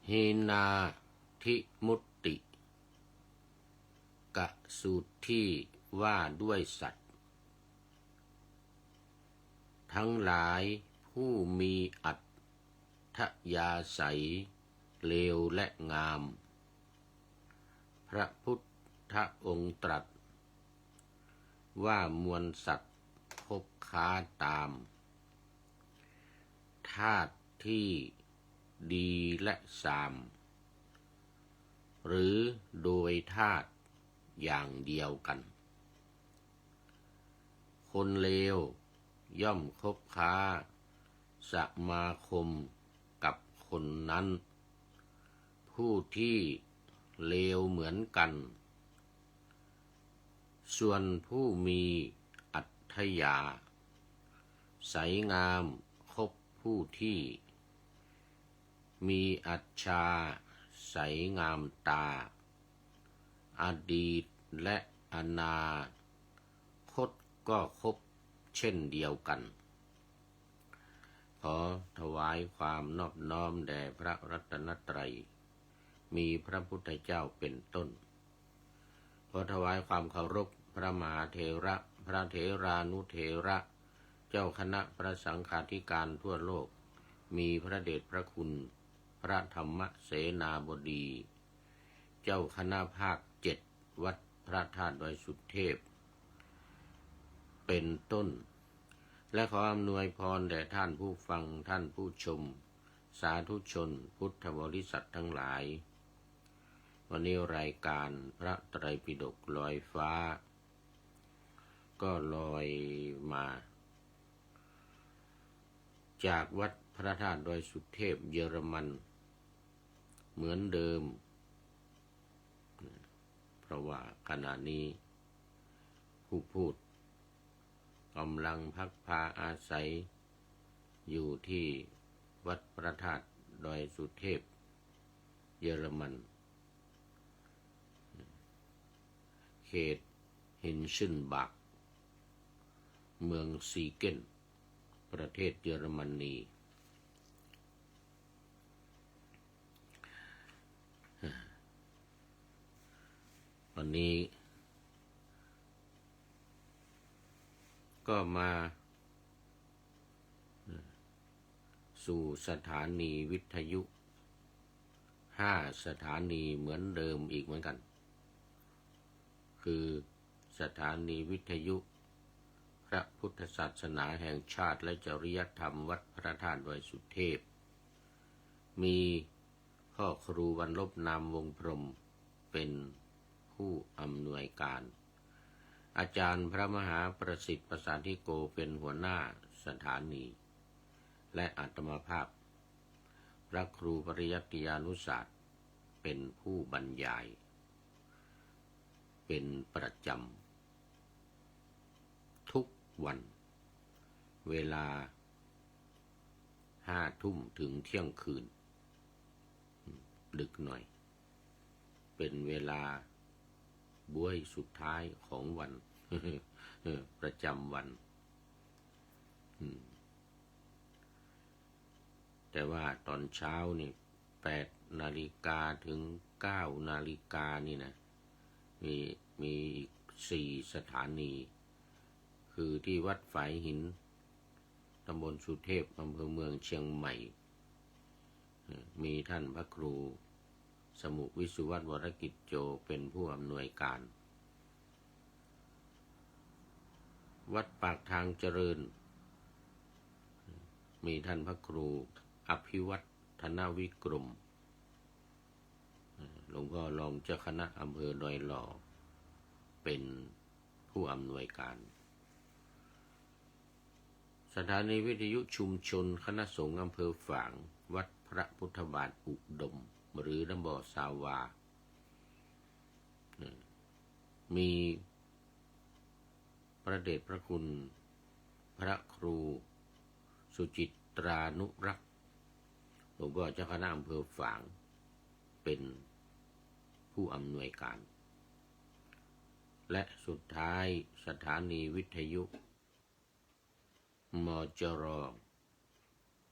เฮนาทิมุตติกะสูตรที่ว่าด้วยสัตว์ทั้งหลายผู้มีอัตถยาศัยเลวและงามพระพุทธองค์ตรัสว่ามวลสัตว์คบค้าตามธาตุที่ดีและสามหรือโดยธาตุอย่างเดียวกันคนเลวย่อมคบค้าสมาคมกับคนนั้นผู้ที่เลวเหมือนกันส่วนผู้มีอัตถยาใสงามคบผู้ที่มีอัจฉาใสงามตาอดีตและอนาคตก็คบเช่นเดียวกันขอถวายความนอบน้อมแด่พระรัตนตรัยมีพระพุทธเจ้าเป็นต้นขอถวายความเคารพพระมหาเถระพระเถรานุเถระเจ้าคณะพระสังฆาธิการทั่วโลกมีพระเดชพระคุณพระธรรมเสนาบดีเจ้าคณะภาค7วัดพระธาตุดอยสุเทพเป็นต้นและขออำนวยพรแด่ท่านผู้ฟังท่านผู้ชมสาธุชนพุทธบริษัททั้งหลายวันนี้รายการพระไตรปิฎกลอยฟ้าก็ลอยมาจากวัดพระธาตุดอยสุเทพเยอรมันเหมือนเดิมเพราะว่าขณะนี้ผู้พูดกำลังพักพาอาศัยอยู่ที่วัดพระธาตุดอยสุเทพเยอรมันเขตหินชินบักเมืองซีเกนประเทศเยอรมนีวันนี้ก็มาสู่สถานีวิทยุ5 สถานีเหมือนเดิมอีกเหมือนกันคือสถานีวิทยุพระพุทธศาสนาแห่งชาติและจริยธรรมวัดพระธาตุดอยสุเทพมีพ่อครูวรรลบนามวงพรหมเป็นผู้อำนวยการอาจารย์พระมหาประสิทธิ์ประสานธิโกเป็นหัวหน้าสถานีและอาตมาภาพพระครูปริยัติยานุศาสตร์เป็นผู้บรรยายเป็นประจำทุกวันเวลา5 ทุ่มถึงเที่ยงคืนดึกหน่อยเป็นเวลาบ้วยสุดท้ายของวัน ประจำวันแต่ว่าตอนเช้านี่8 นาฬิกาถึง9 นาฬิกานี่นะมีอีก4 สถานีคือที่วัดฝายหินตำบลสุเทพอำเภอเมืองเชียงใหม่มีท่านพระครูสมุวิสุวัตรวรกิจโจเป็นผู้อำนวยการวัดปากทางเจริญมีท่านพระครูอภิวัฒนวิกรมหลวงพ่อรองเจ้าคณะอำเภอดอยหล่อเป็นผู้อำนวยการสถานีวิทยุชุมชนคณะสงฆ์อำเภอฝางวัดพระพุทธบาทอุดมหรือน้ำบ่อสาวามีพระเดชพระคุณพระครูสุจิตรานุรักษ์หลวงพ่อเจ้าคณะอำเภอฝางเป็นผู้อำนวยการและสุดท้ายสถานีวิทยุมจร.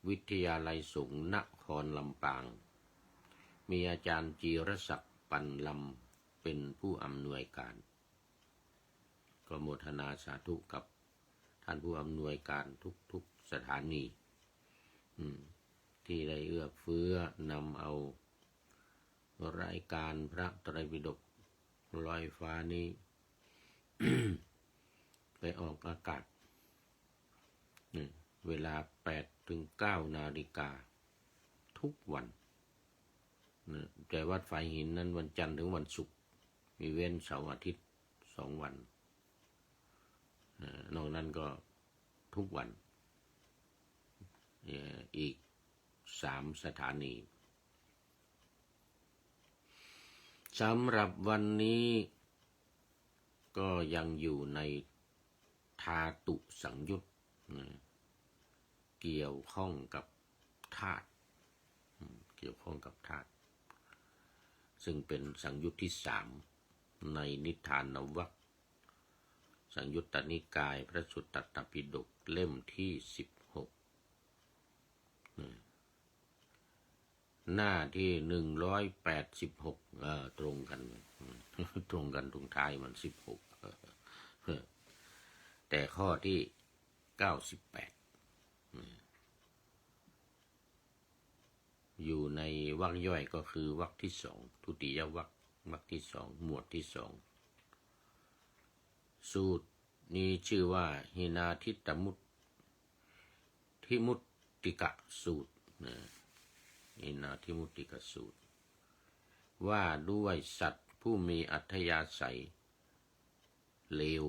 วิทยาลัยสงฆ์นครลำปาง มีอาจารย์จีรศักดิ์ปันลำเป็นผู้อำนวยการก็โมทนาสาธุกับท่านผู้อำนวยการทุกสถานีที่ได้เอื้อเฟื้อนำเอารายการพระไตรปิฎกลอยฟ้านี้ ไปออกอากาศเวลา8 ถึง 9 นาฬิกาทุกวันแต่วัดฝายหินนั้นวันจันทร์ถึงวันศุกร์มีเว้นเสาร์อาทิตย์2 วันนอกนั้นก็ทุกวันอีก3 สถานีสำหรับวันนี้ก็ยังอยู่ในธาตุสังยุตเกี่ยวข้องกับธาตุซึ่งเป็นสังยุตที่3ในนิทานวรรคสังยุตตนิกายพระสุตตันตปิฎกเล่มที่16หน้าที่186ตรงกันตรงท้ายมัน16แต่ข้อที่98อยู่ในวรรคย่อยก็คือวรรคที่2ทุติยวรรควรรคที่2หมวดที่2สูตรนี้ชื่อว่าหินาทิตมุตทิมุตติกะสูตรหินาทิมุตติกะสูตรว่าด้วยสัตว์ผู้มีอัธยาศัยเลว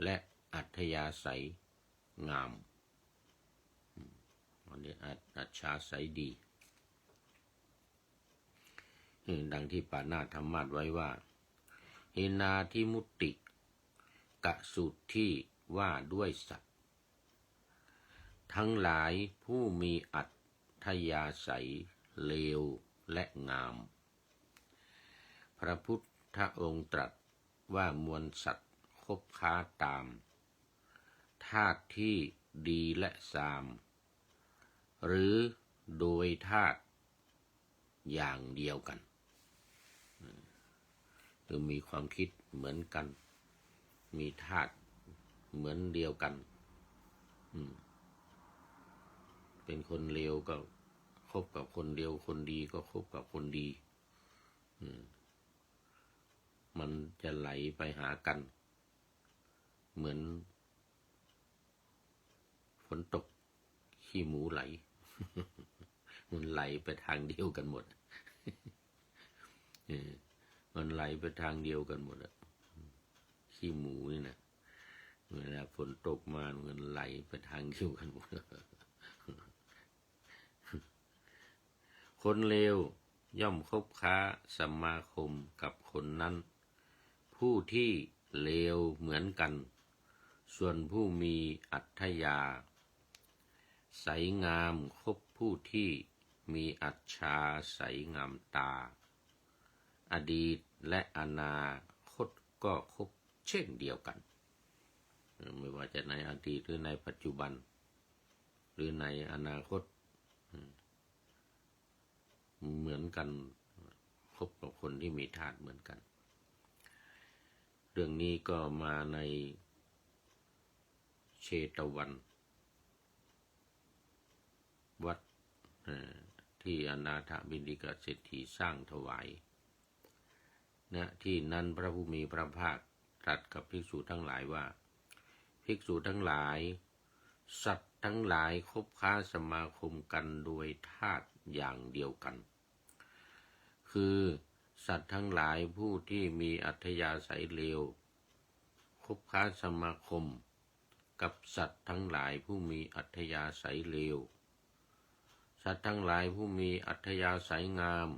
และอัธยาศัยงามอันนี้อัธยาศัยดีดังที่ปานาธรรมาสไว้ว่าหินาทิมุตติกะสูตรที่ว่าด้วยสัตว์ทั้งหลายผู้มีอัธยาศัยเลวและงามพระพุทธองค์ตรัสว่ามวลสัตว์คบค้าตามธาตุที่ดีและทรามหรือโดยธาตุอย่างเดียวกันคือมีความคิดเหมือนกันมีธาตุเหมือนเดียวกันเป็นคนเลวก็คบกับคนเลวคนดีก็คบกับคนดีมันจะไหลไปหากันเหมือนฝนตกขี้หมูไหล มันไหลไปทางเดียวกันหมด มันไหลไปทางเดียวกันหมดอะขี้หมูนี่นะเวลาฝนตกมามันไหลไปทางเดียวกันหมด คนเลวย่อมคบค้าสมาคมกับคนนั้นผู้ที่เลวเหมือนกันส่วนผู้มีอัธยาศัยงามคบผู้ที่มีอัจฉาศัยงามตาอดีตและอนาคตก็คบเช่นเดียวกันไม่ว่าจะในอดีตหรือในปัจจุบันหรือในอนาคตเหมือนกันคบกับคนที่มีธาตุเหมือนกันเรื่องนี้ก็มาในเชตวันวัดที่อนาถบิณฑิกเศรษฐีสร้างถวายที่นั้นพระผู้มีพระภาคตรัสกับภิกษุทั้งหลายว่าภิกษุทั้งหลายสัตว์ทั้งหลายคบค้าสมาคมกันโดยธาตุอย่างเดียวกันคือสัตว์ทั้งหลายผู้ที่มีอัธยาศัยเลวคบค้าสมาคมกับสัตว์ทั้งหลายผู้มีอัธยาศัยเลวสัตว์ทั้งหลายผู้มีอัธยาศัยงาม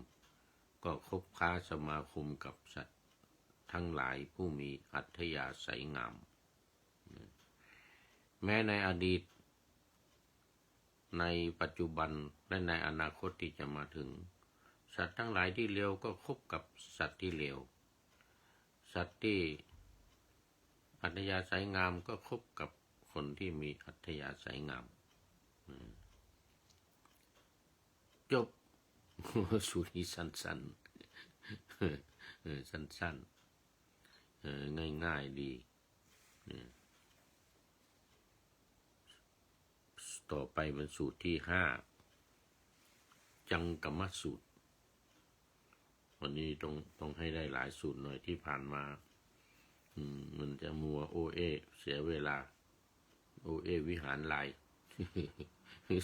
ก็คบค้าสมาคมกับสัตว์ทั้งหลายผู้มีอัธยาศัยงามแม้ในอดีตในปัจจุบันและในอนาคตที่จะมาถึงสัตว์ทั้งหลายที่เลวก็คบกับสัตว์ที่เลวสัตว์ที่อัธยาศัยงามก็คบกับคนที่มีอัธยาศัยงามจบ สูตรนี้สั้นๆสั้นๆง่ายๆดีต่อไปเป็นสูตรที่5จังกัมมสูตรวันนี้ต้องให้ได้หลายสูตรหน่อยที่ผ่านมามันจะมัวโอเอเสียเวลาโอเอวิหารลาย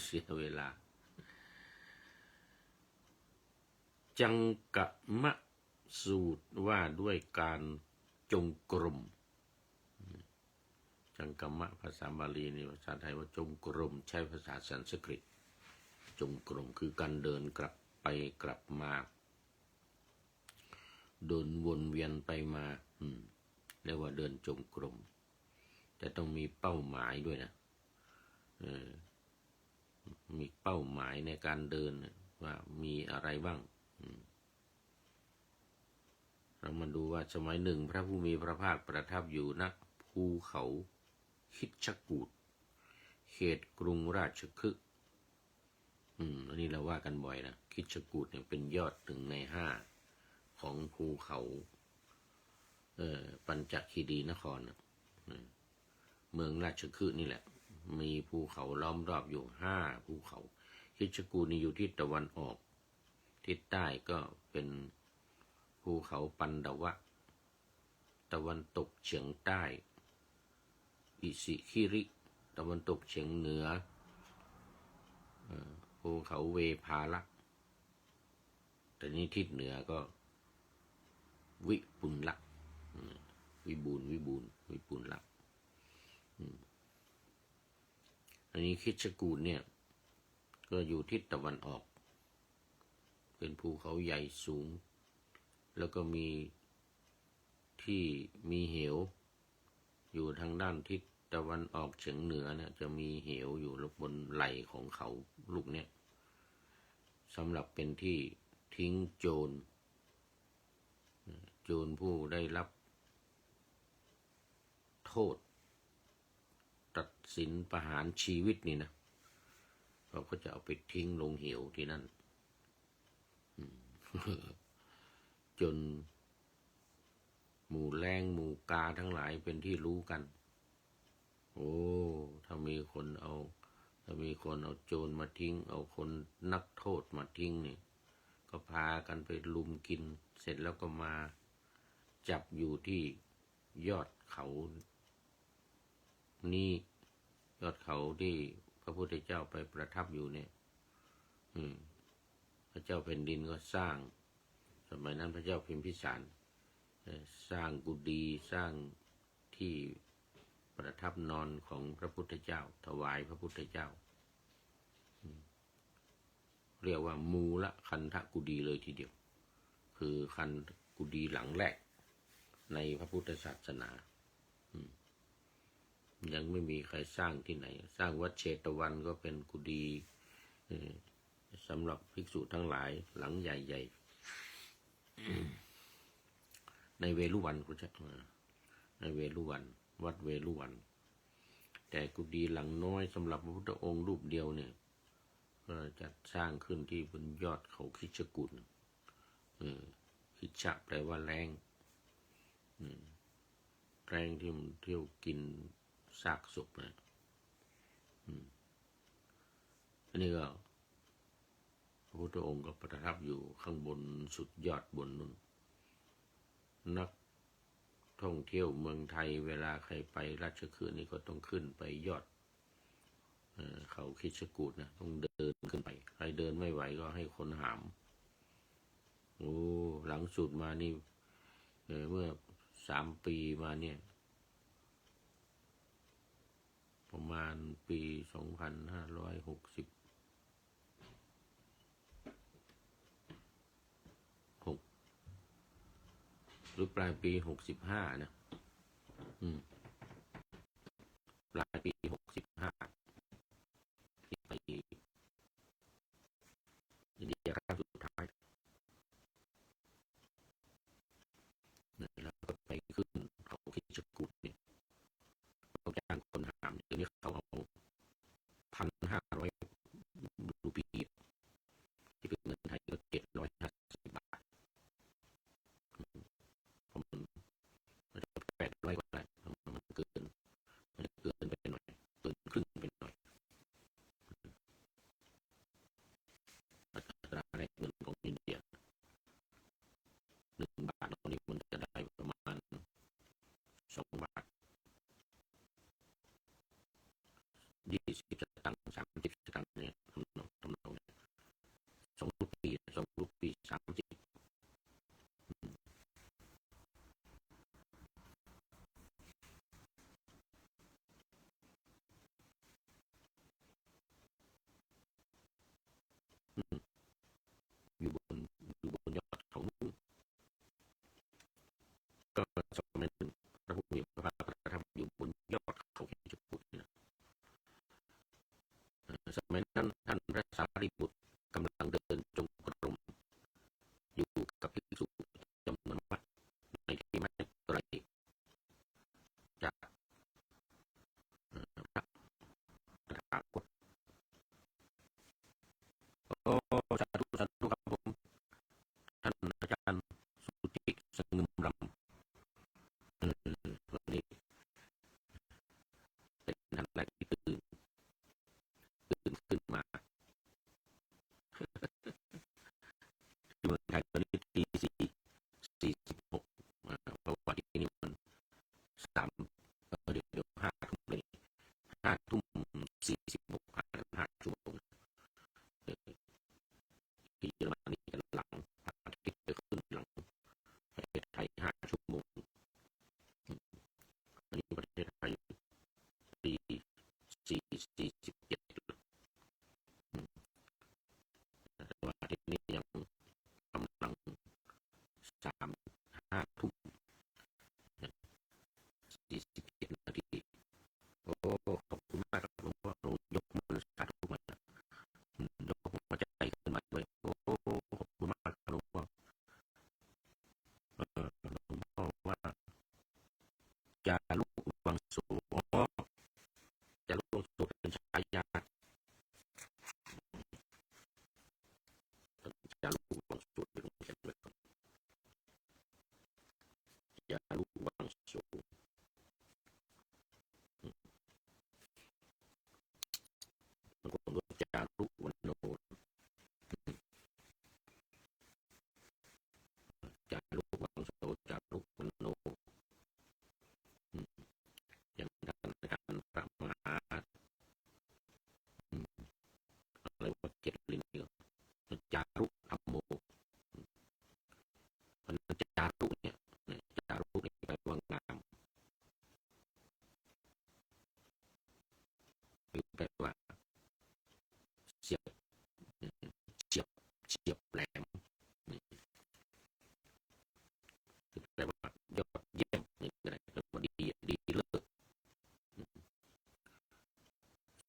เสียเวลาจังกะมะสูตรว่าด้วยการจงกรมจังกะมะภาษาบาลีนี่ภาษาไทยว่าจงกรมใช้ภาษาสันสกฤตจงกรมคือการเดินกลับไปกลับมาเดินวนเวียนไปมาเรียกว่าเดินจงกรมแต่ต้องมีเป้าหมายด้วยนะมีเป้าหมายในการเดินว่ามีอะไรบ้างเรามาดูว่าสมัยหนึ่งพระผู้มีพระภาคประทับอยู่ณภูเขาคิชกูฏเขตกรุงราชคฤห์อันนี้เราว่ากันบ่อยนะคิชกูฏเนี่ยเป็นยอดถึงใน5ของภูเขาปัญจคีรีนครเมืองราชคฤห์นี่แหละมีภูเขาล้อมรอบอยู่5ภูเขาคิชกูฏนี่อยู่ที่ตะวันออกทิศใต้ก็เป็นภูเขาปันดวะตะวันตกเฉียงใต้อิสิคิริตะวันตกเฉียงเหนือภูเขาเวภาละแต่นี้ทิศเหนือก็วิปุลละวิบูลวิปุลละอันนี้คิชกูฏเนี่ยก็อยู่ทิศตะวันออกเป็นภูเขาใหญ่สูงแล้วก็มีที่มีเหวอยู่ทางด้านทิศตะวันออกเฉียงเหนือเนี่ยจะมีเหวอยู่บนไหล่ของเขาลูกเนี่ยสำหรับเป็นที่ทิ้งโจรผู้ได้รับโทษตัดสินประหารชีวิตนี่นะเขาก็จะเอาไปทิ้งลงเหวที่นั่นจนหมู่แรงหมู่กาทั้งหลายเป็นที่รู้กันโอ้ถ้ามีคนเอาโจรมาทิ้งเอาคนนักโทษมาทิ้งนี่ก็พากันไปลุมกินเสร็จแล้วก็มาจับอยู่ที่ยอดเขานี่ยอดเขาที่พระพุทธเจ้าไปประทับอยู่เนี่ยพระเจ้าแผ่นดินก็สร้างสมัยนั้นพระเจ้าพิมพิสารสร้างกุฏิสร้างที่ประทับนอนของพระพุทธเจ้าถวายพระพุทธเจ้าเรียกว่ามูลคันธกุฎีเลยทีเดียวคือคันกุฎีหลังแรกในพระพุทธศาสนายังไม่มีใครสร้างที่ไหนสร้างวัดเชตวันก็เป็นกุฎีสำหรับภิกษุทั้งหลายหลังใหญ่ๆในเวรุวันคุณจักในเวรุวันวัดเวรุวันแต่กุฏิหลังน้อยสำหรับพระพุทธองค์รูปเดียวเนี่ยก็จัดสร้างขึ้นที่บนยอดเขาคิชกูฏคิชะแปลว่าแรงแรงที่มันเที่ยวกินซากศพนะอันนี้ก็พระพุทธองค์ก็ประทับอยู่ข้างบนสุดยอดบนนู้นนักท่องเที่ยวเมืองไทยเวลาใครไปราชคฤห์นี่ก็ต้องขึ้นไปยอดเขาคิชกูฏนะต้องเดินขึ้นไปใครเดินไม่ไหวก็ให้คนหามโอ้หลังสุดมานี่เมื่อ3 ปีมาเนี่ยประมาณปี2566หรือปลายปี65นะปลายปี65ที่ไปอินเดียครั้งสุดท้ายแล้วก็ไปขึ้นเขาคิชกูฏเนี่ยเขาจ้างคนหามเดี๋ยวนี้เขาเอา1,500 รูปีที่เป็นเงินไทยก็7 สมัยนั้นท่านพระสารีบุตรกำลังเดินจงกรมอยู่กับภิกษุจำนวนมากในที่ไม่ไกลจากพระตถาคตโอ้สาธุสาธุครับผมท่านอาจารย์สุจิสงึมรำวันนี้เป็นท่านแรกที่ตื่นขึ้นมาที่เมืองไทยตอนนี้ตี 4:46เพราะว่าที่นี่มัน3เดี๋ยว5 ทุ่มเลย5:465 ชั่วโมงที่เยอรมนีกันหลังอาทิตย์จะขึ้นหลังประเทศไทย5 ชั่วโมงอันนี้ประเทศไทยตี 4:47แต่ว่าที่นี่ยังกำลัง5 ทุ่ม 47 นาทีโอ้ขอบคุณมากครับหลวงพ่อหนูยกมือสาธุมายกหัวใจขึ้นมาด้วยโอ้ขอบคุณมากครับหลวงพ่อหลวงพ่อว่าจารุวังโสจารุวังโสเป็นฉายาจารุวังโสเป็นของฉันเลยครับจารุวังโสบางคนก็จารุวันโนจารุวังโสจารุวันโนอย่างท่านอาจารย์พระมหาอะไรว่าเกตลินเนี่ยจารุธรรมโมมันจารุเนี่ยจารุเนี่ยแปลว่างามหรือแปลว่าเฉียบเฉียบเฉียบแหลมแปลว่ายอดเยี่ยมนี่อะไรแปลว่าดีเลิศ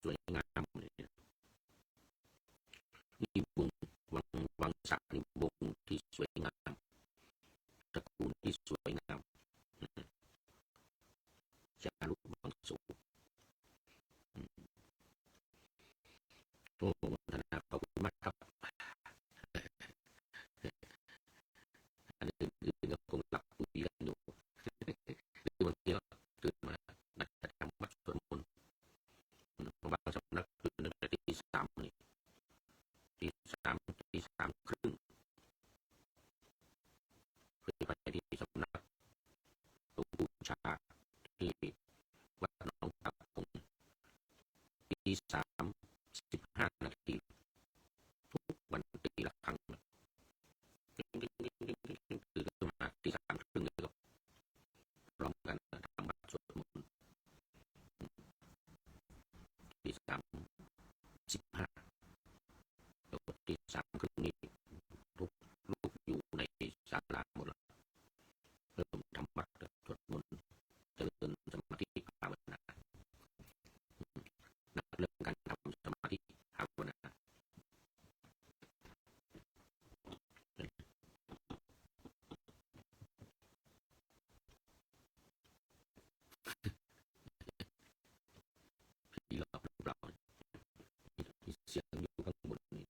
สวยงามนี่วงวังศักดิ์นี่วงที่สวยงามตระกูลที่สวยงามจารุวังโสโอ้ธนาขอบคุณมากครับอันอื่นๆก็คงหลับคุยกันอยู่หรือบางทีก็ตื่นมานักทำวัดสวดมนต์บางสำนักตื่นตั้งแต่ตี 3นี่ตี 3 ตี 3 ครึ่งเคยไปที่สำนักหลวงปู่ชาที่วัดหนองตาคงตี 3:15 นาทีทุกวันตีละครั้งตื่นขึ้นมาตี 3 ครึ่งเลยก็พร้อมกันทำวัดสวดมนต์ตี 3:15แล้วก็ตี 3 ครึ่งนี้ทุกลูกอยู่ในศาลาหมดแล้วเริ่มทำวัดสวดมนต์เจริญสมาธิภาวนาเรื่องการทำสมาธิภาวนาที่เราเปล่าเสียงอยู่ข้างบนนี่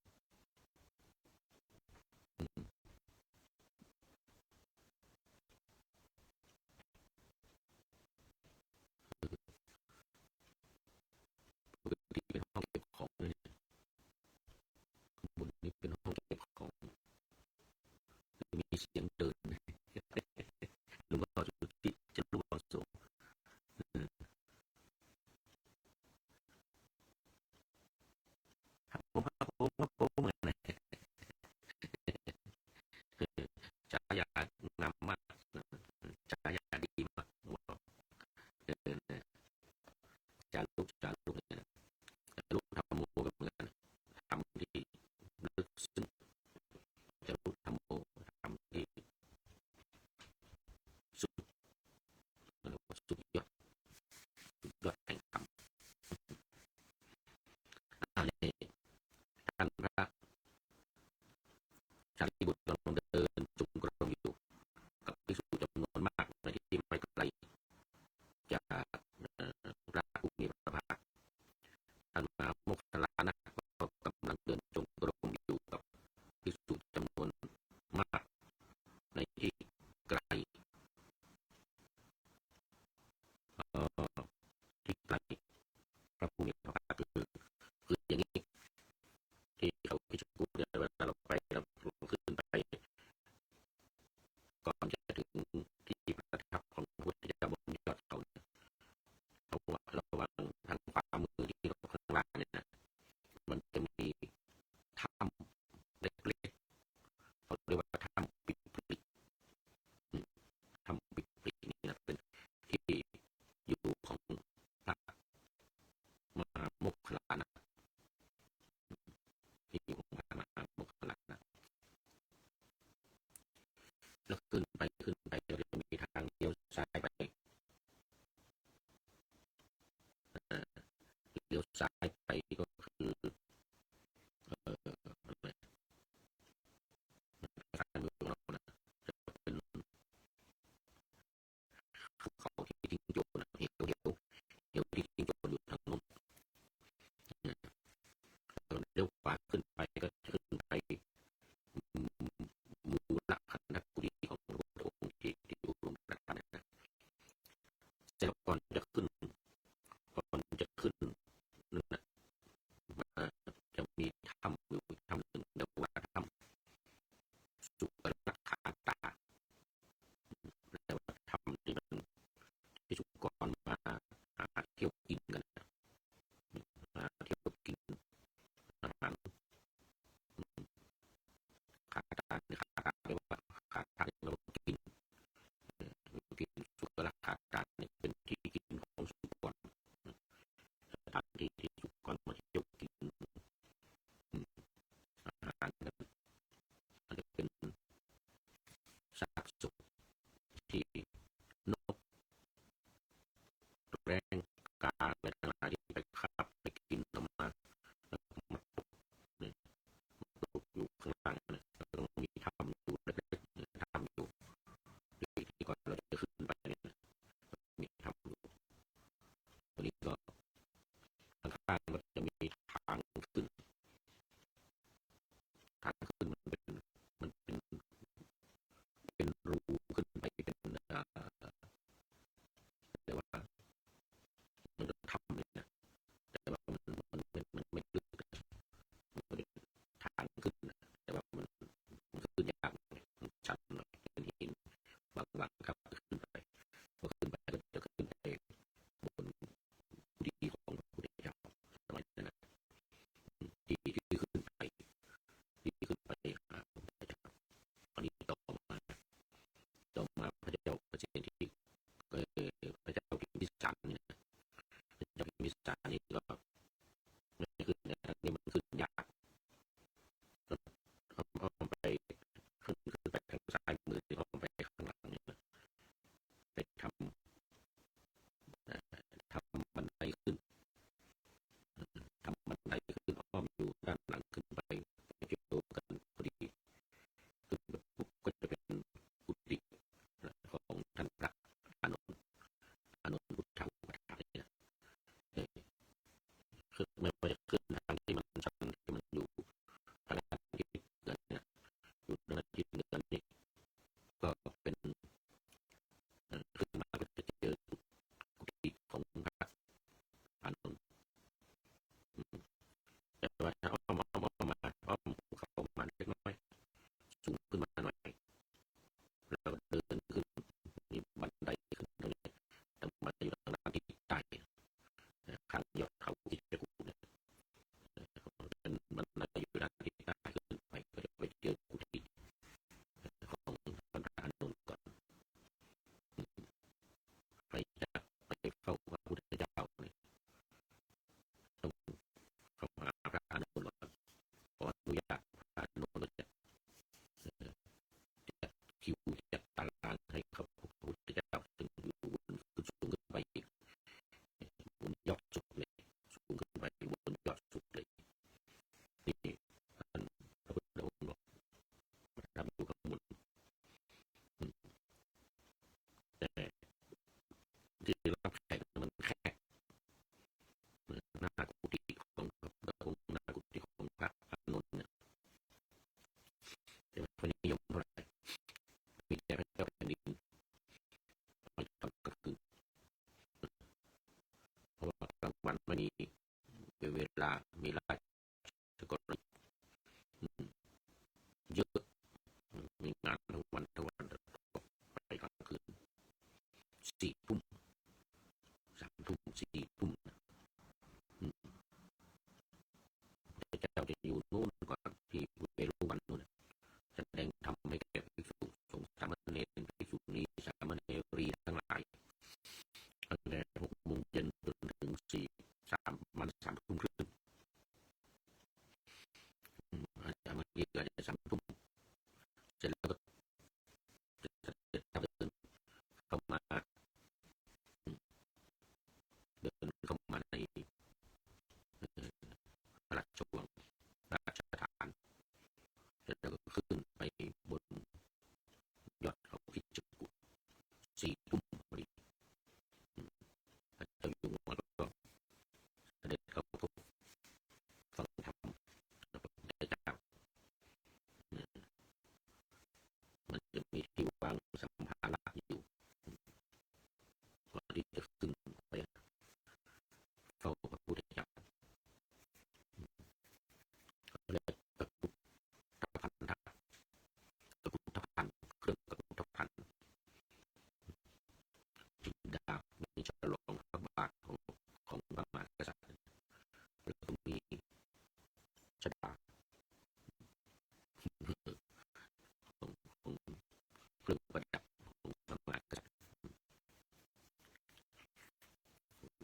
ท่านพระสารีบุตรกำลังเดินจุงกรมอยู่กับภิกษุจำนวนมากในที่ไม่ไกลจากพระผู้มีพระภาคท่านมหาโมคคัลลานะก็กำลังเดินจงกรมอยู่กับภิกษุจำนวนมากในที่ไกลที่ไกลพระผู้มีพระภาคคืออย่างนี้ที่เขาพิจารณาเวลาเราไปเราขึ้นไปก่อนจะถึงที่ประทับของพระพุทธเจ้าบนยอดเขาระหว่างทางขวามือที่เราข้างล่างเนี่ยนะมันจะมีถ้ำเล็กๆเขาเรียกว่าถ้ำปิปริถ้ำปิปรินี่นะเป็นที่อยู่ของพระมหาโมคคัลลานะที่อยู่ของพระมหาโมคคัลลานะแล้วขึ้นไปเราจะมีทางเลี้ยวซ้ายไปเลี้ยวซ้ายไปก็คือการเมืองของเรานะจะเป็นภูเขาที่ทิ้งโจรนะเหวที่ทิ้งโจรอยู่ทางโน้นเลี้ยวขวาขึ้นไปก็ขึ้นไปมูลคันธกุฎีของพระพุทธองค์ที่อยู่รวมกันนะแต่ก่อนจะขึ้นนั่นนะจะมีถ้ำอยู่ถ้ำหนึ่งเรียกว่าถ้ำสุกรขาตาแต่ว่าถ้ำที่มันที่สุกรมาหาเที่ยวกินกันเที่ยวกินอาหารขาตาเรียกว่าขาตาเรากินสุกรขาตาเนี่ยเป็นที่กินของสุกรสถานที่ที่สุกรมาเที่ยวกินอาหารกันอาจจะเป็นซากศพที่นกแรงกาอะไรต่างๆที่ไปคาบไปกินออกมาแล้วมาตกเนี่ยตกอยู่ข้างล่างเนี่ยแล้วมีถ้ำอยู่เล็กๆถ้ำอยู่ที่ก่อนเราจะขึ้นไปเนี่ยมีถ้ำอยู่วันนี้ก็ข้างๆก็จะมีทางขึ้นมันเป็นรูขึ้นไปเป็นแต่ว่ามันก็ทำเลยนะแต่ว่ามันไม่ลึกมันเป็นทางขึ้นนะแต่ว่ามันขึ้นยากมันชันหน่อยเป็นหินบางครับขึ้นไปพอขึ้นไปก็จะขึ้นไปบนกุฏิของพระพุทธเจ้าสมัยนั้นที่ขึ้นไปหาพระพุทธเจ้าตอนนี้ต่อมาพระเจ้าประเสนที่พระเจ้าพิมพิสารเนี่ยพระเจ้าพิมพิสารนี่ก็ไม่ขึ้นนะนี่มันขึ้นยากเอาไปขึ้นไปทางซ้ายมือที่เขาไปข้างหลังเนี่ยไปทำบันไดขึ้นอ้อมอยู่ด้านหลังขึ้นไปเกี่ยวกันพอดีขึ้นไปปุ๊บก็จะเป็นกุฏิของท่านพระอานนท์พุทธอุปถากเนี่ยคือไม่ว่าจะขึ้นทางที่มันชันที่มันอยู่ทางที่เหนือเนี่ยอยู่ทางที่เหนือนี่ก็เป็นขึ้นมาก็จะเจอกุฏิของพระอานนท์แต่ว่าถ้าอ้อมภูเขามาเล็กน้อยสูงขึ้นมาหน่อยแล้วก็เดินขึ้นมีบันไดขึ้นตรงนี้แต่มันอยู่ทางด้านที่ใต้ข้างยอดเขาที่จะกูเนี่ยเป็นบันไดอยู่ด้านที่ใต้ขึ้นไปก็จะไปเจอกุฏิของพระอานนท์ก่อนไปเข้าพระพุทธเจ้าเนี่ยต้องเข้าหาพระอานนท์ก่อนขออนุญาตพระอานนท์จะคิวจัดตารางให้เขาพระพุทธเจ้าถึงอยู่บนขึ้นสูงขึ้นไปอีกบนยอดสุดเลยสูงขึ้นไปบนยอดสุดเลยนี่ ไม่มีเวลามีราชกรณีเยอะมีงานทั้งวันไปกลางคืน4 ทุ่ม3 ทุ่ม4 ทุ่มแต่เจ้าจะอยู่นู่นก่อนที่เวรุวันนู่นแสดงทำให้แก่ภิกษุสงฆ์สามเณรภิกษุณีสามเณรีทั้งหลายตั้งแต่6 โมงเย็นจนถึง3 ทุ่มครึ่งอาจจะเมื่อกี้อาจจะ3 ทุ่มเสร็จแล้วก็จะเดินเข้ามาในพระราชวังราชฐานแล้วก็ขึ้นไปบนยอดเขาคิดจุกุ4 ทุ่มพอดีพระเจ้าอยู่หัวก็เสด็จเข้าพบฟังธรรมพระพุทธเจ้ามันจะมีที่วางสัมภาระอยู่ก่อนที่จะขึ้นไปเฝ้าพระพุทธเจ้าเรียกตะกุดตะพันธะตะกุดตะพันเครื่องตะกุดตะพันจิดาบมีฉลองพระบาทของพระมหากษัตริย์แล้วก็มีชดาของเครื่องประดับของพระมหากษัตริย์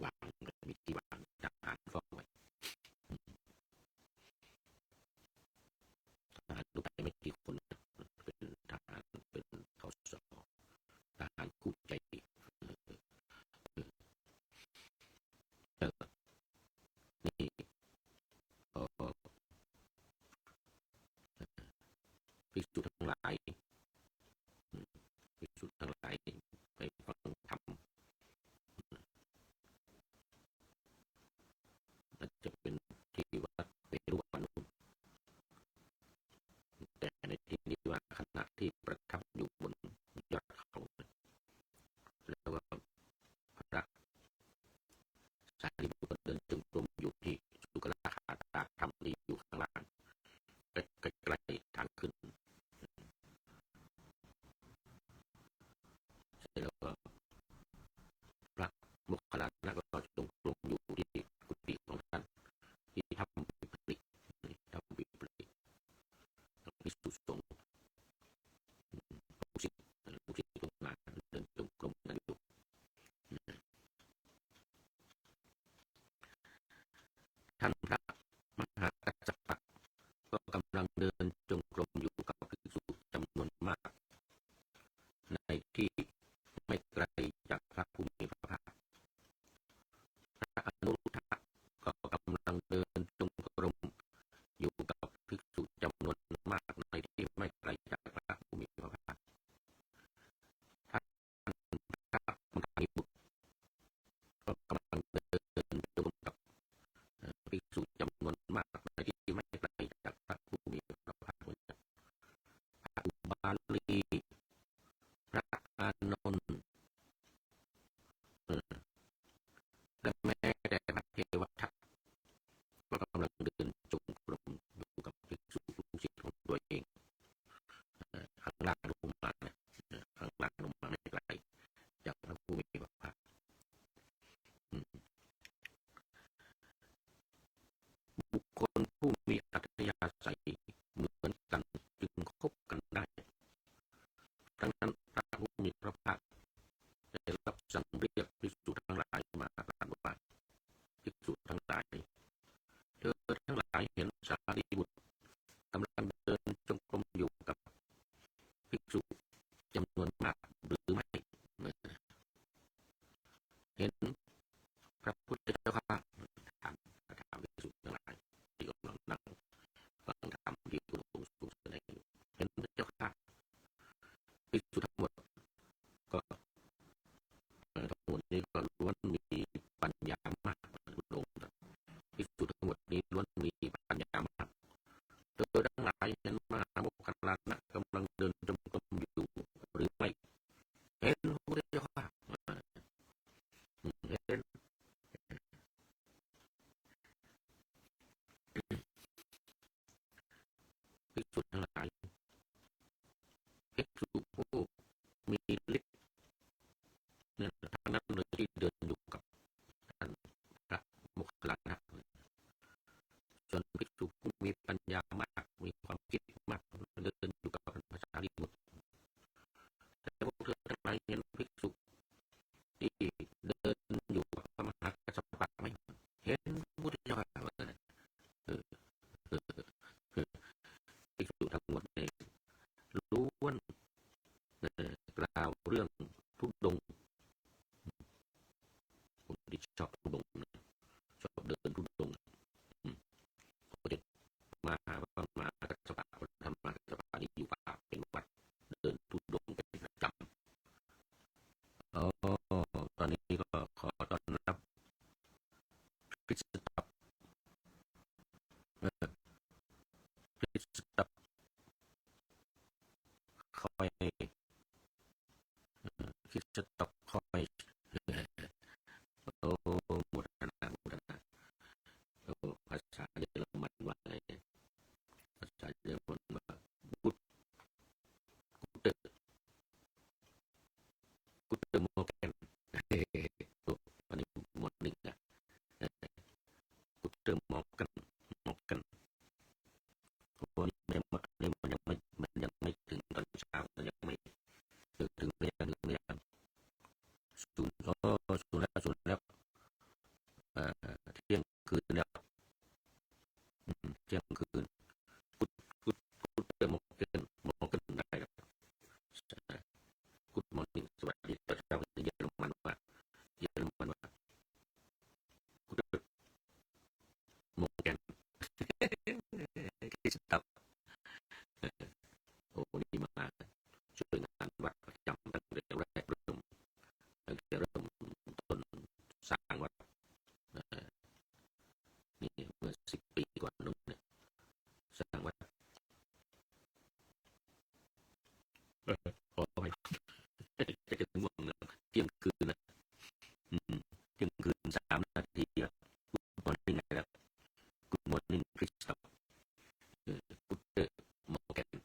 วางมีที่วางทหารเฝ้าไว้ทหารดูไปไม่กี่คนเป็นทหารเป็นทศทหารคู่ใจดีนี่ภิกษุทั้งหลายภิกษุทั้งหลายไปฟังธรรมอาจจะเป็นที่วัดเวรุวันแต่ในที่นี้ว่าขณะที่ประทับอยู่บนยอดเขาแล้วก็พระสารีบุตรเดินจงกรมอยู่ที่สุกลาขาตาธรรมดีอยู่ข้างล่างใกล้ๆทางขึ้นเสร็จแล้วก็พระโมคคัลลานะก็จงกรมอยู่ที่กุฏิของท่านที่ทำวิปริตทำวิปริตภิกษุสงฆ์ลูกศิษย์ลูกหลานเดินจงกรมกันอยู่ท่านพระมหากัสสปะก็กำลังเดินจงกรมอยู่กับภิกษุจำนวนมากในที่ไม่ไกลจากพระผู้มีพระภาคพระอนุรุทธะก็กำลังเดินจงกรมอยู่กับภิกษุจำนวนมากในที่ไม่ไกลจากพระผู้มีพระภาคท่านพระมหานิบุตรก็กำลังเดินจงกับภิกษุจำนวนมากในที่ไม่ไกลจากพระผู้มีพระภาคพระอุบาลีพระอานนท์และแม้แต่พระเทวทัตก็กำลังเดินจงกรมอยู่กับภิกษุลูกศิษย์ของตัวเองข้างล่างลงมาข้างล่างลงมาไม่ไกลจากพระผู้มีพระภาคบุคคลผู้มีอัธยาศัยเหมือนกันจึงคบกันได้ดังนั้นพระผู้มีพระภาคได้รับสั่งเรียกภิกษุทั้งหลายมาตรัสว่าภิกษุทั้งหลายเธอทั้งหลายเห็นสารีบุตรกำลังเดินจงกรมอยู่กับภิกษุจำนวนมากหรือไม่เห็นพระพุทธเจ้าค่ะถามภิกษุทั้งหลายที่กำลังนั่งฟังธรรมที่พระองค์ทรงแสดงอยู่เห็นพระเจ้าค่ะภิกษุทั้งหมดก็ทั้งหมดนี้ก็ล้วนมีปัญญามากลงภิกษุทั้งหมดนี้ล้วนมีปัญญามากเธอทั้งหลายเห็นมหาโมคคัลลานะกำลังเดินจงกรมอยู่หรือไม่เห็นพระพุทธเจ้าค่ะเห็น ภิกษุทั้งหลายภิกษุผู้มีฤทธิ์เนี่ยทั้งนั้นเลยที่เดินอยู่กับท่านพระโมคคัลลานะส่วนภิกษุผู้มีปัญญามากมีความคิดมากเดินอยู่กับพระสารีบุตรแต่พวกเธอทั้งหลายเห็นภิกษุที่เดินอยู่กับพระมหากัสสปะไหมเห็นพุทธเจ้าเออภิกษุทั้งหมดเนี่ยล้วนกล่าวเรื่องทุดงค์คนที่ชอบทุดงค์ชอบเดินทุดงค์เขาจะมาหาพระมหากัสสปะพระธรรมกัสสปะนี่อยู่ป่าเป็นวัดเดินทุดงค์เป็นประจำตอนนี้ก็ขอต้อนรับคริสตับคริสตับคอยคริสตับคอยโอ้หมดนะหมดนะภาษาเยอรมันว่าไงภาษาเยอรมันว่ากุดกุดกุดโมแกนอันนี้หมดหนึ่งนะกุดโมแกนโมแกนวันนี้มันยังไม่ถึงตอนเช้ามันยังไม่ถึงเรียนศูนย์แล้วเที่ยงคืนแล้วเที่ยงคืนกุดโมแกนได้แล้วกุดมอร์นิ่งสวัสดีตอนเช้าเยอรมันว่ากุดโมแกนคริสตับโอ้นี่มาช่วยงานวัดประจำตั้งแต่แรกเริ่มต้นสร้างวัดนี่เมื่อ10 ปีก่อนนู้นเนี่ยสร้างวัดพอไปจะง่วงเที่ยงคืนนะเที่ยงคืน3 นาทีแล้วกุดมอร์นิ่งแล้วกุดมอร์นิ่งคริสตับกุดโมแกน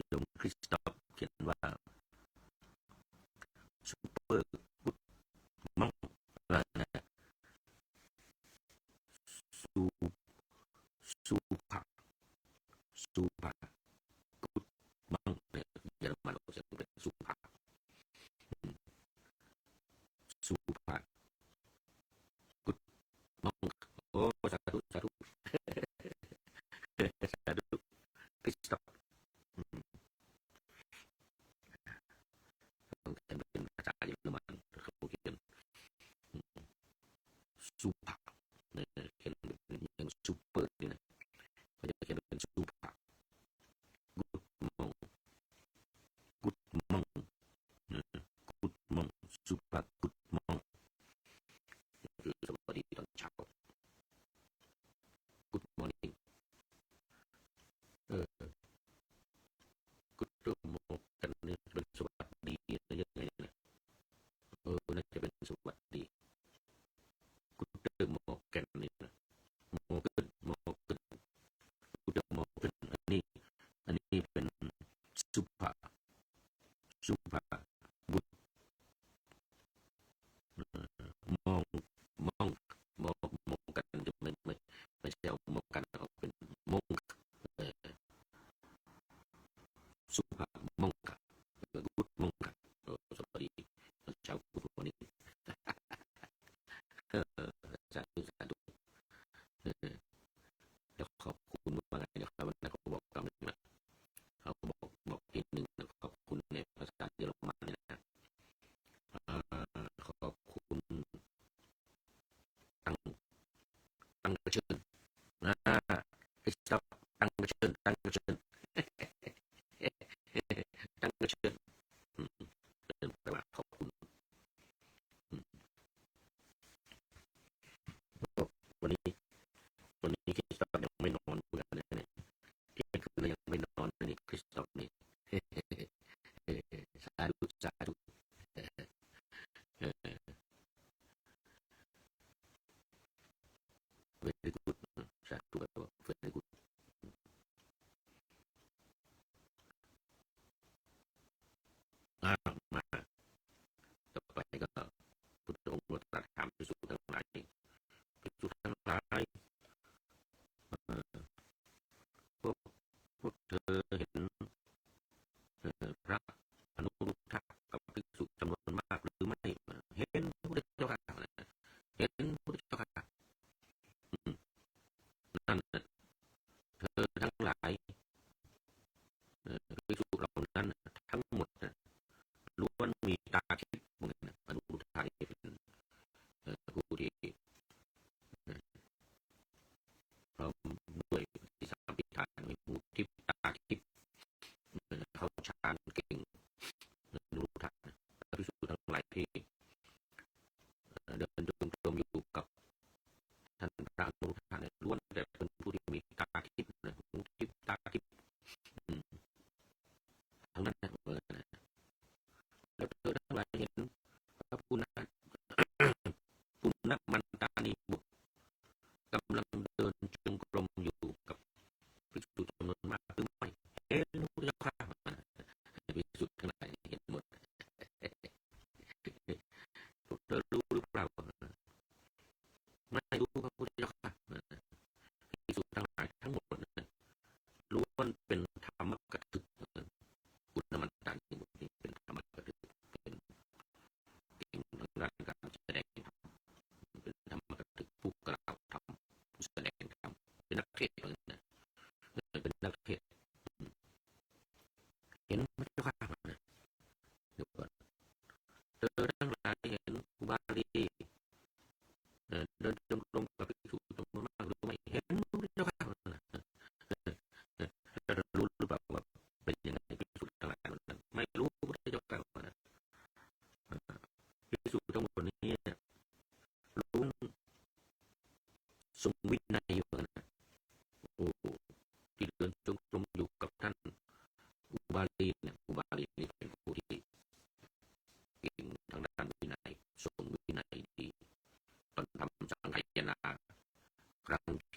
โยมคริสตับเขียนว่าซูเปอร์กุดมังอะไรนะซูซูพากุดมังเนี่ยเยอรมันเขาจะเป็นซูพากุดมังโอ้สาธุสาธุคริสตับต้องเป็นภาษาเยอรมันเขาเขียนซูพาเนี่ยเขียนเป็นอย่างซูเปอร์นี่นะเขาจะเขียนเป็นซูพากุดมังกุดมังกุดมังซูพากุดมังคือสวัสดีตอนเช้ากุดมอร์นิ่งกุดโมกันนี่เป็นสวัสดีอะไรยังไงนะน่าจะเป็นสวัสดีกุดโมกันนี่นะโมกันกุดโมกันอันนี้เป็นซูพากุดมองมองกันจะไม่ใช่เอามองกันเอาเป็นมงซูพามงกะกุดมงกะสวัสดีตอนเช้ากุดวันนี้สาธุแล้วขอบคุณว่าไงนะครับวันนั้นเขาบอกคำหนึ่งนะเขาบอกทีหนึ่งขอบคุณในภาษาเยอรมันนี่นะขอบคุณตั้งกระเชิญไอ้เจ้าตั้งกระเชิญตั้งกระเชิญเป็นแปลว่าขอบคุณวันนี้คริสตับยังไม่นอนเหมือนกันเนี่ยเที่ยงคืนยังไม่นอนนี่คริสตับนี่สาธุ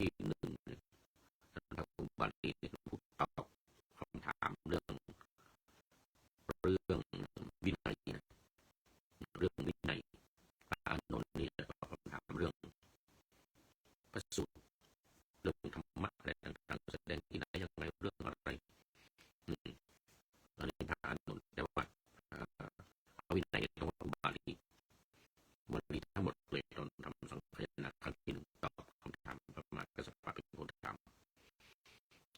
ที่หนึ่งเนี่ยพระอุบาลีเนี่ยพูดตอบคำถามเรื่องวินัยนะเรื่องวินัยพระอานนท์นี่ตอบคำถามเรื่องพระสูตรเรื่องธรรมะอะไรต่างๆแสดงที่ไหนยังไงเรื่องอะไรอันนี้พระอานนท์แต่ว่าวินัยต้องอุบาลีทั้งหมดเลยตอนทำสังขยาครั้งที่หนึ่งตอบคำถามประมาณกัสปะเป็นคนถาม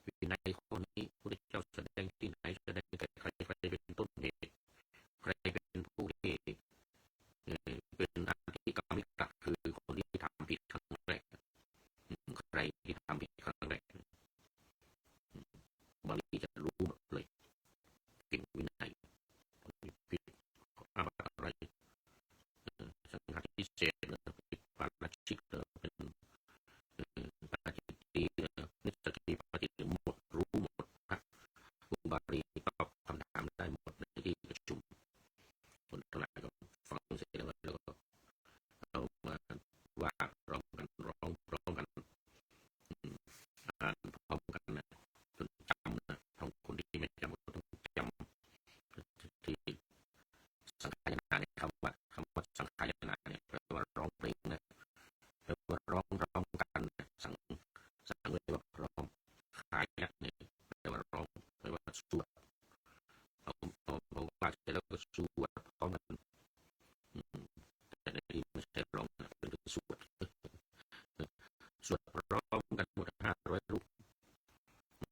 วินัยข้อนี้พระเจ้าแสดงที่ไหนแสดงแก่ใครใครเป็นต้นเหตุใครเป็นผู้ที่เป็นอาธิกรรมิกะคือคนที่ทำผิดครั้งแรกใครที่ทำผิดครั้งแรกบาลีจะรู้หมดเลยเก่งวินัยผิดอะไรสังฆาทิเศษผิดปาราชิกเป็นปาจิตตินิสกิปาจิตติหมดรู้หมดพระอุบาลีตอบคำถามได้หมดในที่ประชุมคนทั้งหลายก็ฟังเสร็จแล้วก็เอามาว่าร้องกันอ่านพร้อมกันนะจนจำนะทั้งคนที่ไม่จำก็ต้องจำที่สังขารนาเนี่ยคำว่าสังขารนาเนี่ยแปลว่าร้องเพลงนะแปลว่าร้องกันสั่งเลยว่าร้องขายเนี่ยแปลว่าร้องแปลว่าสวดเอาว่าเสร็จแล้วก็สวดพร้อมกันแต่ในที่ไม่ใช่ร้องนะเป็นสวดร้องกันหมด500 รูป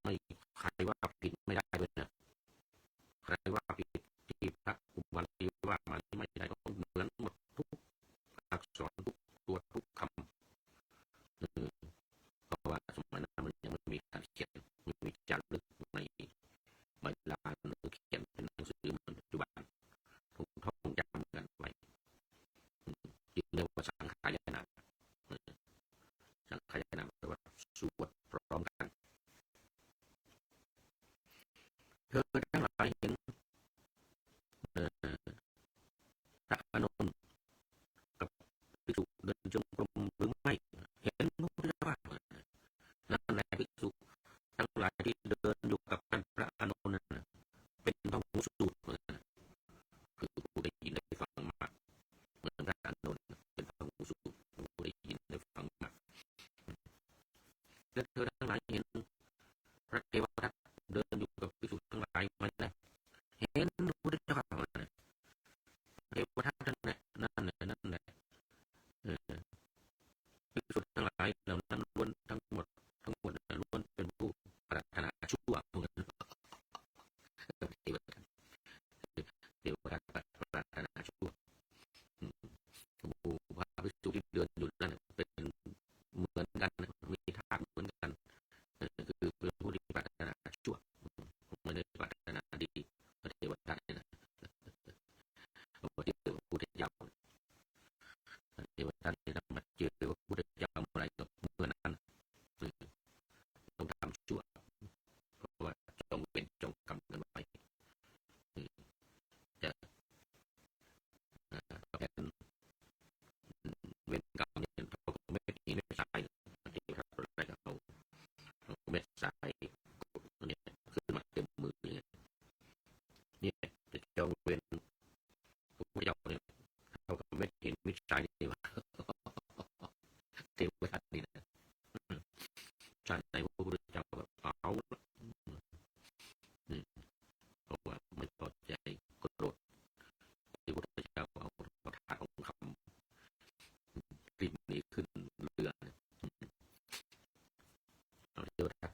ไม่ใครว่าผิดไม่ได้ด้วยนะใครว่าผิดที่พระอุบาลีว่ามันไม่ได้ก็เหมือนหมดทุกอักษรทุกตัวทุกคำเพราะว่าสมัยนั้นมันยังไม่มีการเขียนไม่มีจารึกในใบลานหรือเขียนเป็นหนังสือเหมือนปัจจุบันทุกท่องจำกันไว้จึงเรียกว่าสังขารนาสังขารนาแปลว่าสวดพร้อมกันเธอทั้งหลายเห็นพระอานนท์กับภิกษุเดินจงกรมหรือไม่เห็นพระพุทธเจ้านั่นแหละภิกษุทั้งหลายที่เดินอยู่กับท่านพระอานนท์เป็นพหูสูตรคือผู้ได้ยินได้ฟังมาเหมือนพระอานนท์เป็นพหูสูตรผู้ได้ยินได้ฟังมาและเธอทั้งหลายเห็นพระเทวทัตเดินอยู่กับภิกษุทั้งหลายมันนะเห็นพระพุทธเจ้าเทวทัตนั่นแหละภิกษุทั้งหลายเหล่านั้นล้วนทั้งหมดล้วนเป็นผู้ปรารถนาชั่วเหมือนเทวทัตปรารถนาชั่วผู้พระภิกษุที่เดินอยู่นั่นเป็นเหมือนกันมีท่าเหมือนกันคือเป็นผู้ที่ปรารถนาชั่วไม่ได้ปรารถนาดีพระเทวทัตเนี่ยนะพระเทวพุทธเจ้าเทวทัตเนี่ยมาเจอพระพุทธเจ้าเมื่อไรก็เมื่อนั้นต้องทำชั่วเพราะว่าจงเป็นจงกรรมกันไว้จะเป็นเวรกรรมเนี่ยเขาไม่ตีไม่ใช่ที่พระอะไรก็เอาเม็ดทรายเนี่ยขึ้นมาเต็มมือเนี่ยจะจองเวรพระพุทธเจ้าเนี่ยเขาก็ไม่เห็นมิจฉานี่ว่าเทวทัตนี่นะชาติในพระพุทธเจ้าแบบเอาเพราะว่าไม่พอใจโกรธที่พระพุทธเจ้าเอาประทานของคำกลิ่นนี้ขึ้นเรือเอาเทวทัต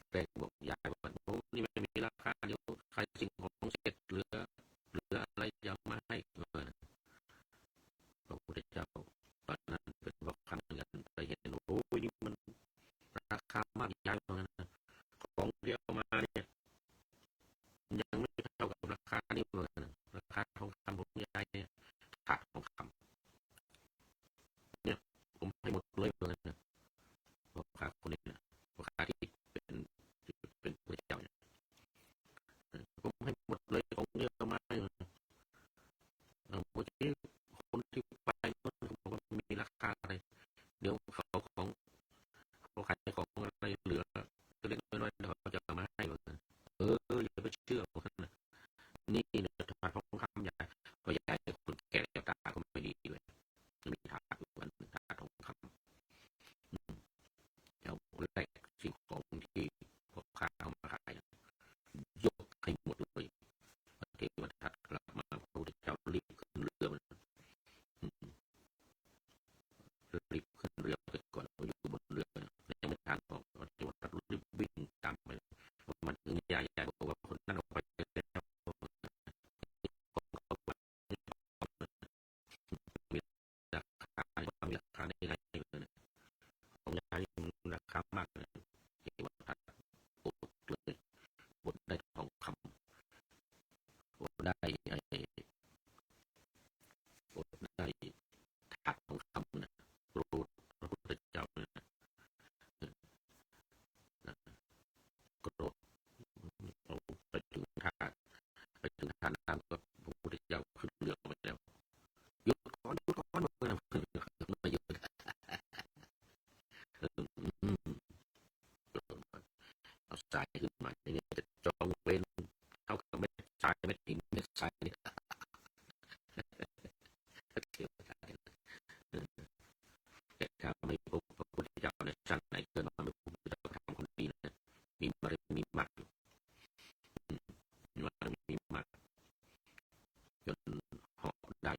แปลงบอกยายว่าโอ้นี่ไม่มีราคาเดี๋ยวใครสิ่งของเสร็จเหลืออะไรจะมาให้พระพุทธเจ้าตอนนั้นเป็นว่าคำเงินไปเห็นโอ้ยนี่มันราคามากยายว่างั้นของที่เอามาเนี่ยยังไม่เท่ากับราคานี่เลยราคาทองคำของยายเนี่ยถาดทองคำเนี่ยผมให้หมดเลยเลยนะราคาคนนี้นะราคาที่เป็นพระเจ้าเนี่ยผมให้หมดเลยของเยอะมากบางทีคนที่ไปเขาบอกว่ามีราคาอะไร เดี๋ยวเขาขายของอะไรเหลือเล็กๆน้อยๆเดี๋ยวเขาจะเอามาให้เลยอย่าไปเชื่อเขานะนี่เนี่ยถาดทองคำใหญ่ก็ใหญ่คนแก่ตาก็ไม่ดีเลยมีถาดอยู่อันถาดทองคำแล้วแรกสิ่งของที่พ่อค้าเอามาขายยกให้หมดเลยเทวทัตกลับมาพระพุทธเจ้ารีบขึ้นเรือรีบขึ้นเรือไปก่อนอยู่บนเรือยังไม่ทันออกเทวทัตรีบวิ่งตามไปมันถึงยายบอกว่าคนนั้นออกไปแล้วมีราคามีราคาได้ไงเลยของยายมันราคามากเลยเทวทัตโอดเลยบนได้ทองคำบนได้บนได้ถาดทองคำนะโปรดพระพุทธเจ้าเลยนะโกรธเราไปถึงท่าน้ำก็พระพุทธเจ้าขึ้นเรือไปแล้วหยุดก่อนมาหยุดเอาสายขึ้นมาเนี่ยจะจองเวรเท่ากับไม่สายไม่ถึงไม่สายเนี่ยแต่ถ้าไม่พบพระพุทธเจ้าในชั้นไหนเกิดมาไม่พบพระพุทธเจ้าทำคนดีนะมีบารมีมากมีบารมีมากจนหอบได้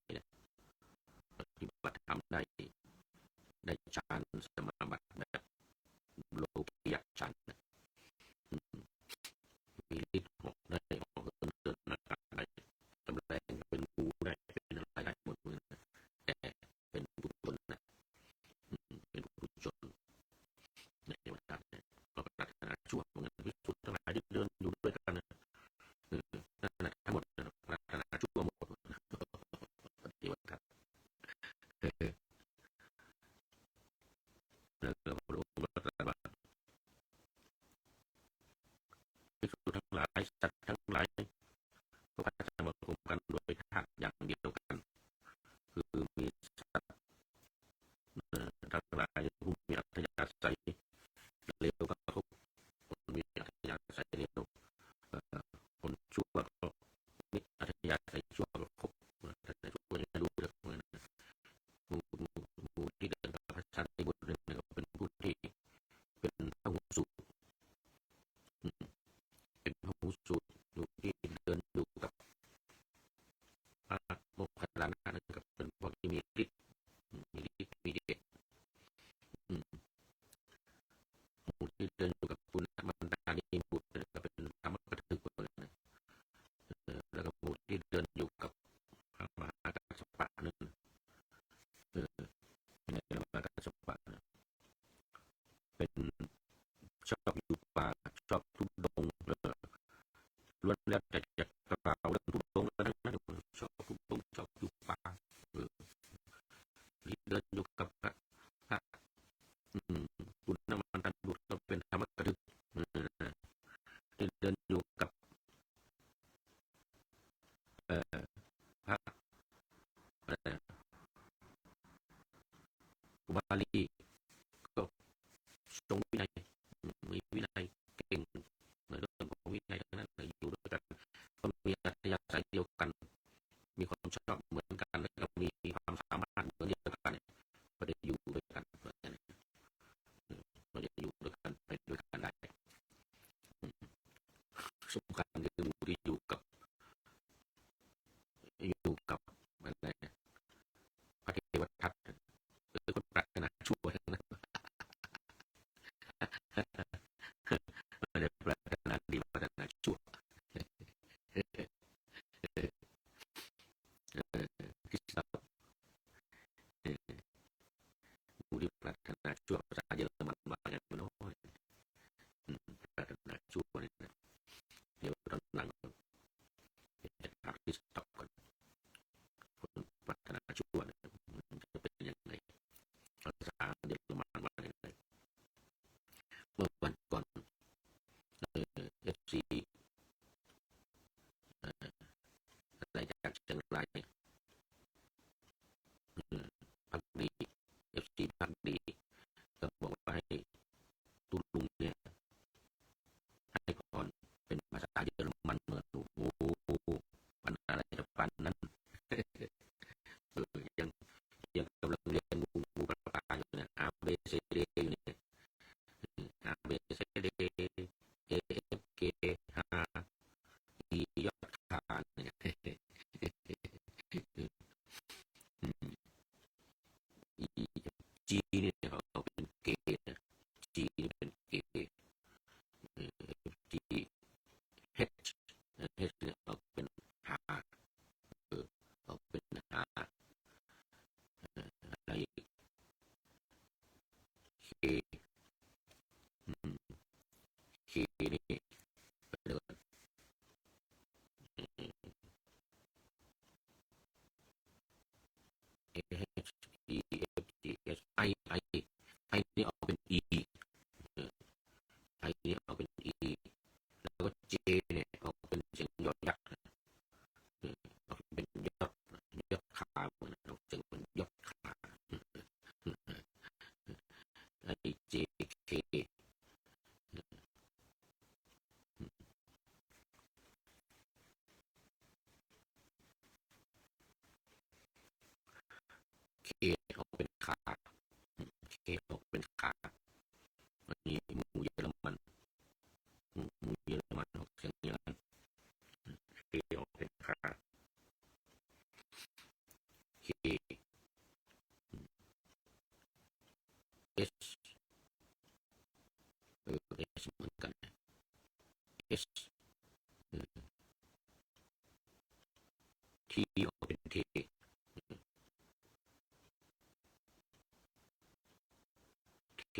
ปฏิบัติธรรมได้ฌานสมาบัติแบบโลกิยฌานมีฤทธิ์หอกได้หอกเดินอากาศได้จำแรงเป็นงูได้เป็นอะไรได้หมดเลยแต่เป็นบุคคลนะเป็นบุคคลในเวลาเนี่ยก็ปรารถนาชั่วเหมือนกันพิสุทธิ์ทั้งหลายที่เดินอยู่ด้วยกันนะนั่นแหละทั้งหมดปรารถนาชั่วหมดปฏิวัติแล้วก็พระองค์ตรัสว่าพิสุทธิ์ทั้งหลายสัตว์ทั้งหลายก็อาจจะมาคุมกันโดยธาตุอย่างเดียวกันคือมีสัตว์ทั้งหลายผู้มีอัธยาศัยเลวก็เขาคนมีอัธยาศัยเลวคนชั่วก็มีอัธยาศัยชั่วก็คบแต่ชั่วยังรู้เรื่องเหมือนผู้ที่เดินกับพระชาติบุตรเนี่ยก็เป็นผู้ที่เป็นพระหูสูตรเป็นพระหูสูตรอยู่ที่เดินอยู่กับพระโมคคัลลานะนั่นก็เป็นพวกที่มีฤทธิ์มีเดชผู้ที่เดินอยู่กับปุณณมันดานีบุตรก็เป็นธรรมกถึกเลยนะแล้วก็ผู้ที่เดินอยู่กับพระมหากัสสปะนั่นในพระมหากัสสปะเป็นชอบอยู่ป่าชอบทุดงล้วนแล้วแต่จะกล่าวเรื่องทุดงแล้วนั้นชอบทุดงชอบอยู่ป่าที่เดินอยู่กับพระปุณณมันดาบุตรก็เป็นธรรมกถึกที่เดินอยู่กับพระกุบาลีก็ทรงวินัยมีวินัยเก่งในเรื่องของวินัยทั้งนั้นอยู่ด้วยกันก็มีอัธยาศัยเดียวกันมีความชอบเหมือนกันแล้วก็มีความสามารถเหมือนเดียวกันก็ได้อยู่ด้วยกันก็จะอยู่ด้วยกันไปด้วยกันได้สำคัญคือผู้ที่อยู่กับอะไรพระเทวทัตคือคนปรารถนาชั่วทั้งนั้นไม่ได้ปรารถนาดีปรารถนาชั่วคิดว่าผู้ที่ปรารถนาชั่วภาษาเยอรมันว่าอย่างน้อยปรารถนาชั่วนี่นะเดี๋ยวตอนหลังจะถามที่สต็อกก่อนคนปรารถนาชั่วจะเป็นยังไงภาษาเยอรมันว่าอย่างไรเมื่อวันก่อนFC อะไรจากเชียงรายพักดี FC พักดี ยังยังกำลังเรียนงูปลาปลาอยู่เนี่ย A B C D อยู่เนี่ย A B C D E F G H I J K เนี่ยG เนี่ยเขาเป็นเกย์นะ G นี่เป็นเกย์ G H H เนี่ยเขาเป็นหาเขาเป็นหาอะไร K K นี่เดิน H E F G H I นี่ออกเป็น E I นี่ออกเป็น E แล้วก็ J เนี่ยออกเป็นเสียงยอยักษ์ออกเป็นยอดขาเหมือนออกเสียงเป็นยอดขาไอ J K K ออกเป็นขา K ออกเป็นขาอันนี้หมูเยอรมันหมูเยอรมันออกเสียงอย่างนั้น K ออกเป็นขา K S S เหมือนกัน S T ออกเป็น T T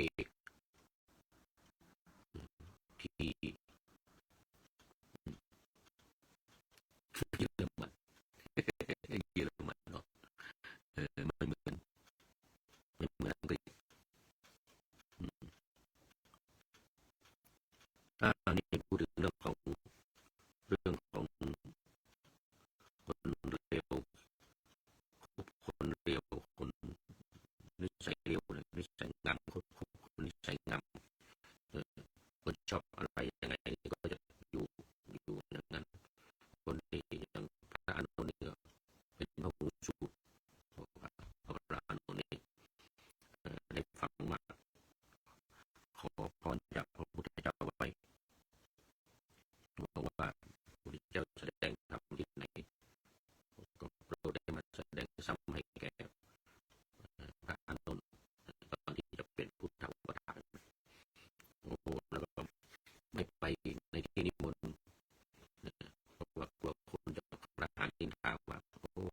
T เยอรมันเยอรมันเนาะไม่เหมือนอังกฤษอันนี้พูดถึงเรื่องของคนเร็วคนเร็วคนนิสัยเร็วนิสัยงามคนนิสัยงามคนชอบอะไรยังไงก็จะอยู่อย่างนั้นคนที่อย่างพระอานนท์นี่ก็เป็นพระหูสูตรพระอานนท์นี่ได้ฟังมาขอพรจากพระพุทธเจ้าไว้บอกว่าพระพุทธเจ้าแสดงธรรมที่ไหนก็โปรดได้มาแสดงซ้ำให้แก่พระอานนท์ตอนที่จะเป็นพุทธอุปถากโอ้แล้วก็ไม่ไปในที่นิมนต์เพราะว่ากลัวคนจะประหารนินทาว่าโอ้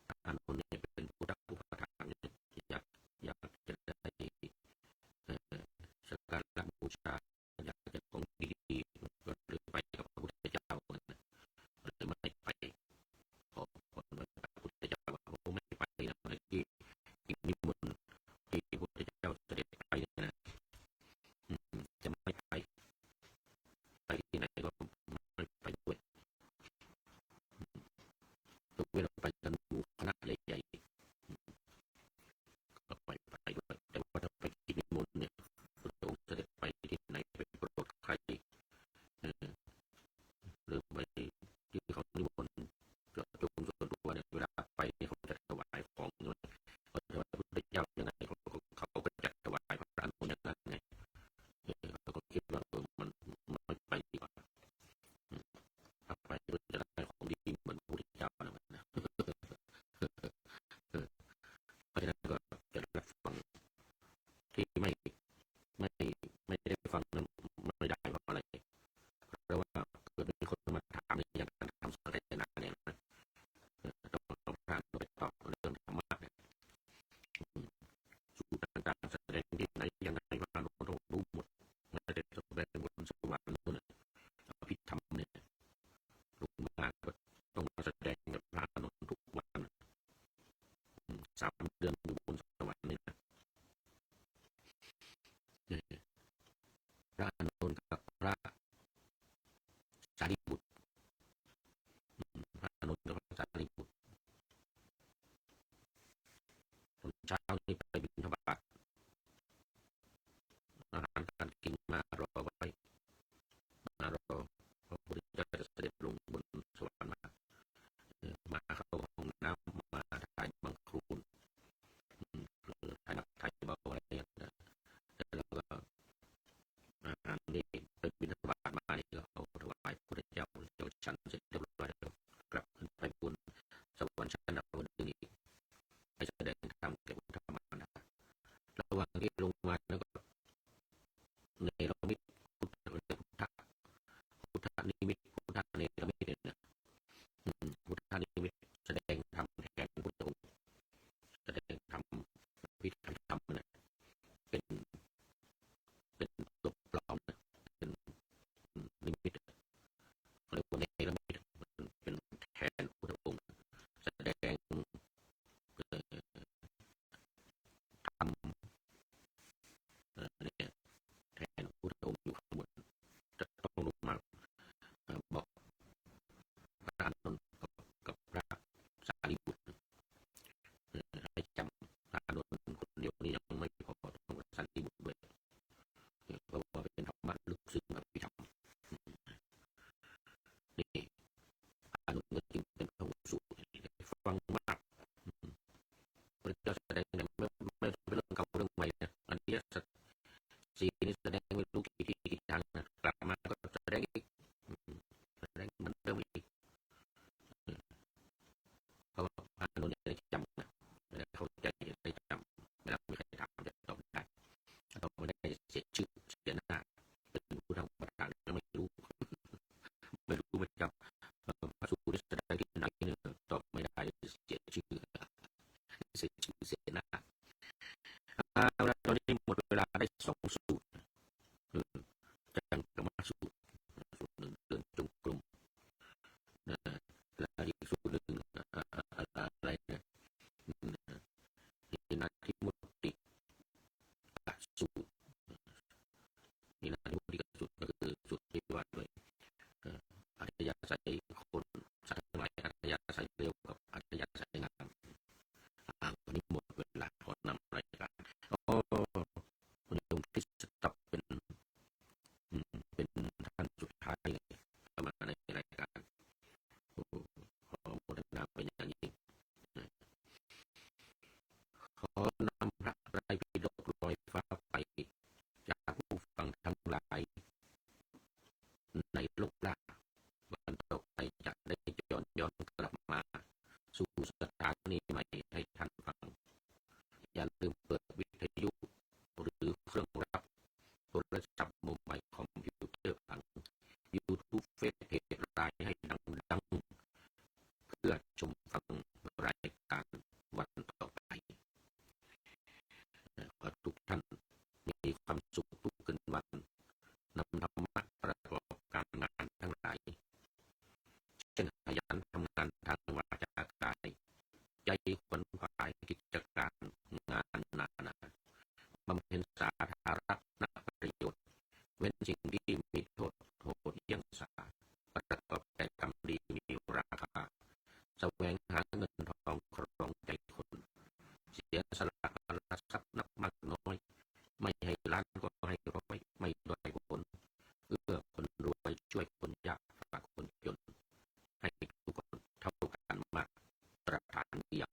พระอานนท์เนี่ยเป็นพุทธอุปถากเนี่ยอยากจะได้สักการะบูชาอยากจะของดีๆก็เลยไปกับพระพุทธเจ้าเลยไม่ไปขอพรพระพุทธเจ้าว่าผมไม่ไปนะที่นิมนต์ที่พระพุทธเจ้าเสด็จไปนะจะไม่ไปที่ไหนก็ไม่ไปด้วยยกเว้นเราไปกันหมู่คณะใหญ่ๆก็ไปด้วยแต่ว่าถ้าไปที่นิมนต์เนี่ยพระองค์เสด็จไปที่ไหนไปโปรดใครหรือไปที่เขานิมนต์เจาะจงส่วนตัวเนี่ยเวลาไปเนี่ยเขาจะถวายของด้วยเขาจะถวายพระพุทธเจ้ายังไงเขาก็จะถวายพระอานนท์อย่างนั้นไงเขาก็คิดว่ามันไม่ไปดีกว่าถ้าไปก็จะได้ของดีเหมือนพระพุทธเจ้านะเพราะฉะนั้นก็จะรับฟังที่ไม่ไม่ได้ฟังนั้นไม่ได้เพราะอะไรเพราะว่าเกิดมีคนมาถามในอย่างการทำสังฆทานเนี่ยนะต้องพระไปตอบเรื่องธรรมะเนี่ยสูตรต่างๆแสดงที่ไหนยังไงพระอานนท์รู้หมดไม่ได้แสดงบนสวรรค์นู่นอภิธรรมเนี่ยลงมาก็ต้องมาแสดงกับพระอานนท์ทุกวัน3 เดือนอยู่บนสวรรค์นี่นะพระอานนท์กับพระสารีบุตรพระอานนท์กับพระสารีบุตรตอนเช้านี่ไปบิณฑบาตอาหารการกินมารอไว้มารอพระพุทธเจ้าจะเสด็จลงบนสวรรค์มาเขาก็ ฟังมากพระเจ้าแสดงเนี่ยไม่เป็นเรื่องเก่าเรื่องใหม่นะอันนี้สีนี้แสดงไม่รู้กี่ที่กี่ทางนะกลับมาก็แสดงอีกแสดงเหมือนเดิมอีกเพราะว่าพระอนุนได้จำนะไม่ได้เข้าใจได้จำไม่ได้มีใครถามจะตอบได้เราไม่ได้เสียชื่อเสียหน้าเป็นผู้ทำประธานไม่รู้ไม่จำพระสูตรแสดงที่ไหนเนี่ยตอบไม่ได้เสียชื่อเสียชื่อเสียหน้าตอนนี้หมดเวลาได้2 สูตรจังกรรมสูตรสูตรหนึ่งเดินจงกรมและอีกสูตรหนึ่งอะไรเนี่ยหินาทิมุตติสูตรหินาทิมุตติสูตรก็คือสูตรที่ว่าด้วยอัธยาศัยคนสัตว์ทั้งหลายอัธยาศัยเร็วกับอัธยาศัยงามวันนี้หมดเวลาขอนำรายการคุณยมคริสตับเป็นท่านสุดท้ายเลยเข้ามาในรายการขอโมทนาเป็นอย่างยิ่งขอนำพระไตรปิฎกลอยฟ้าไปจากผู้ฟังทั้งหลายในโลกล่าวันต่อไปจะได้ย้อนกลับมาสู่สถานีใหม่ให้ท่านฟังอย่าลืมเปิดวิทยุหรือเครื่องรับโทรศัพท์มือใหม่คอมพิวเตอร์ฟัง YouTube เฟซเพจไลน์ให้ดังเพื่อชมฟังรายการวันต่อไปขอทุกท่านมีความสุขทุกคืนวันนำธรรมะประกอบการงานทั้งหลายเช่นขยันทำงานทางวาจากายใจขวนขวายกิจการงานนานาบำเพ็ญสาธารณประโยชน์เว้นสิ่งที่มีโทษโหดเยี่ยงสาประกอบแต่กรรมดีมีราคาแสวงหาเงินทองครองใจคนเสียสละทรัพย์นับมากน้อยไม่ให้ล้านก็ให้ร้อยไม่ด้อยผลเอื้อคนรวยช่วยคนยากฝากคนจนให้ทุกคนเท่ากันมากประทานเดียว